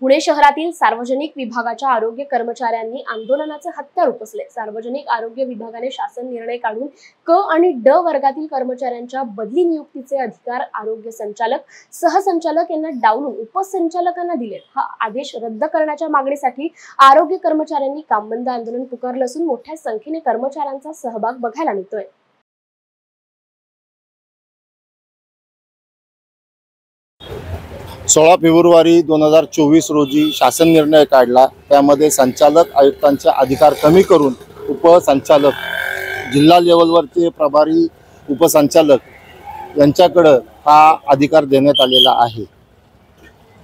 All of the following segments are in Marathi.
पुणे शहरातील सार्वजनिक विभागाच्या आरोग्य कर्मचाऱ्यांनी आंदोलनाचे हत्यार उपसले। सार्वजनिक आरोग्य विभागाने शासन निर्णय काढून क आणि ड वर्गातील कर्मचाऱ्यांच्या बदली नियुक्तीचे अधिकार आरोग्य संचालक, सहसंचालक यांना डावलून उपसंचालकांना दिले। हा आदेश रद्द करण्याच्या मागणीसाठी आरोग्य कर्मचाऱ्यांनी कामबंद आंदोलन पुकारले असून मोठ्या संख्येने कर्मचाऱ्यांचा सहभाग बघायला मिळतोय। 16 फेब्रुवारी 2024 रोजी शासन निर्णय काढला। त्यामध्ये संचालक आयुक्तांचे अधिकार कमी करून उपसंचालक, जिल्हा लेवलवरचे प्रभारी उपसंचालक यांच्याकडे हा अधिकार देण्यात आलेला आहे।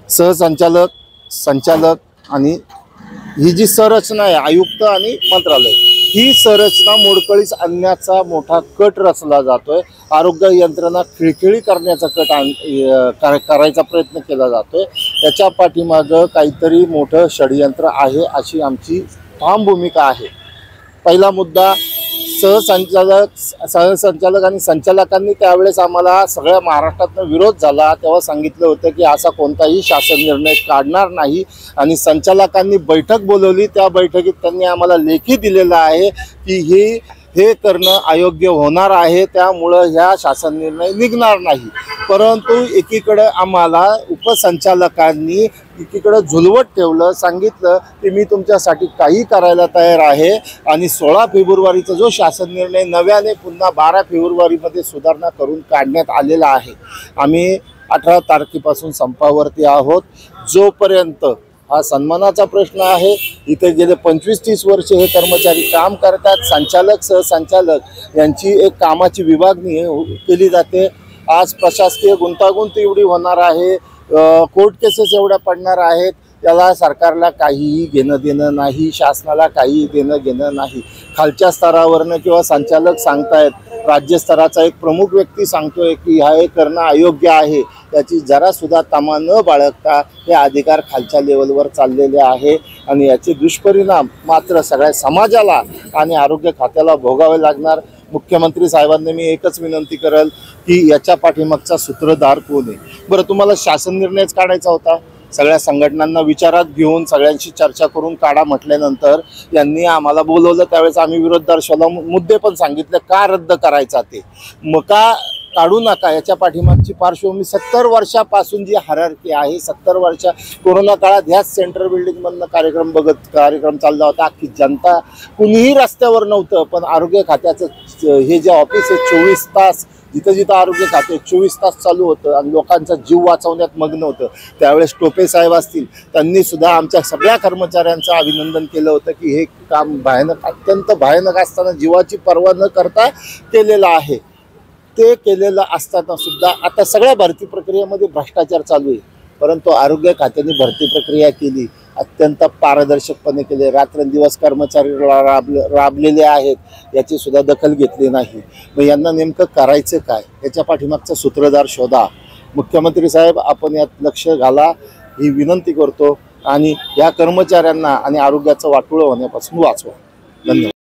सहसंचालक, संचालक आणि ही जी संरचना आहे आयुक्त आणि मंत्रालय, ही संरचना मोडकळीस आणण्याचा मोठा कट रचला जातोय। आरोग्य यंत्रणा खिळखिळी करण्याचा कट करायचा प्रयत्न केला जातोय। त्याच्या पाठीमागे काहीतरी मोठं षडयंत्र आहे अशी आमची ठाम भूमिका आहे। पहिला मुद्दा, सहसंचालक आणि संचालकांनी त्यावेळेस आम्हाला सगळ्या महाराष्ट्रातून विरोध झाला, तेव्हा सांगितलं होतं की असा कोणताही शासन निर्णय काढणार नाही आणि संचालकांनी बैठक बोलवली। त्या बैठकीत त्यांनी आम्हाला लेखी दिलेलं आहे की हे करणं अयोग्य होणार आहे, त्यामुळं ह्या शासन निर्णय निघणार नाही। परंतु एकीकडे आम्हाला उपसंचालकांनी एकीकडे झुलवत ठेवलं, सांगितलं की मी तुमच्यासाठी काही करायला तयार आहे आणि 16 फेब्रुवारीचा जो शासन निर्णय नव्याने पुन्हा 12 फेब्रुवारीमध्ये सुधारणा करून काढण्यात आलेला आहे। आम्ही 18 तारखेपासून संपावरती आहोत। जोपर्यंत हा सन्मानाचा प्रश्न आहे, इथे गेले 25-30 वर्ष हे कर्मचारी काम करतात। संचालक, सहसंचालक यांची एक कामाची विभागणी केली जाते। आज प्रशासकीय गुंतागुंत एवढी होणार आहे, कोर्ट केसेस एवढ्या पडणार आहेत, त्याला सरकारला काहीही घेणं देणं नाही, शासनाला काही देणं घेणं नाही। खालच्या स्तरावरनं किंवा संचालक सांगतायत, राज्यस्तराचा एक प्रमुख व्यक्ती सांगतोय की हे करणं अयोग्य आहे, त्याची जरासुद्धा तमा न बाळगता हे अधिकार खालच्या लेवलवर चाललेले आहे आणि याचे दुष्परिणाम मात्र सगळ्या समाजाला आणि आरोग्य खात्याला भोगावे लागणार। मुख्यमंत्री साहेबांनी मी एकच विनंती करेल की याच्या पाठीमागचा सूत्रधार कोण आहे। बरं, तुम्हाला शासन निर्णयच काढायचा होता, सगळ्या संघटनांना विचारात घेऊन सगळ्यांशी चर्चा करून काढा म्हटल्यानंतर यांनी आम्हाला बोलवलं, त्यावेळेस आम्ही विरोध दर्शवला, मुद्दे पण सांगितले का रद्द करायचा ते, मग का काढू नका। याच्या पाठीमागची पार्श्वभूमी 70 वर्षापासून जी हायरार्की आहे, 70 वर्ष कोरोना काळात ह्याच सेंट्रल बिल्डिंगमधनं कार्यक्रम चालला होता। की जनता कुणीही रस्त्यावर नव्हतं, पण आरोग्य खात्याचं हे जे ऑफिस आहे 24 तास, जिथं जिथं आरोग्य खाते 24 तास चालू होतं आणि लोकांचा जीव वाचवण्यात मग्न होतं। त्यावेळेस टोपे साहेब असतील, त्यांनी सुद्धा आमच्या सगळ्या कर्मचाऱ्यांचं अभिनंदन केलं होतं की हे काम भयानक, अत्यंत भयानक असताना जीवाची पर्वा न करता केलेलं आहे। ते केलेलं असताना सुद्धा आता सगळ्या भरती प्रक्रियेमध्ये भ्रष्टाचार चालू आहे, परंतु आरोग्य खात्याने भरती प्रक्रिया केली, अत्यंत पारदर्शकपणे केले, रात्रंदिवस कर्मचारी राबलेले आहेत, याची सुद्धा दखल घेतली नाही। मग यांना नेमकं करायचं काय, याच्या पाठीमागचा सूत्रधार शोधा। मुख्यमंत्री साहेब, आपण यात लक्ष घाला ही विनंती करतो आणि या कर्मचाऱ्यांना आणि आरोग्याचं वाटोळं होण्यापासून वाचवा। धन्यवाद।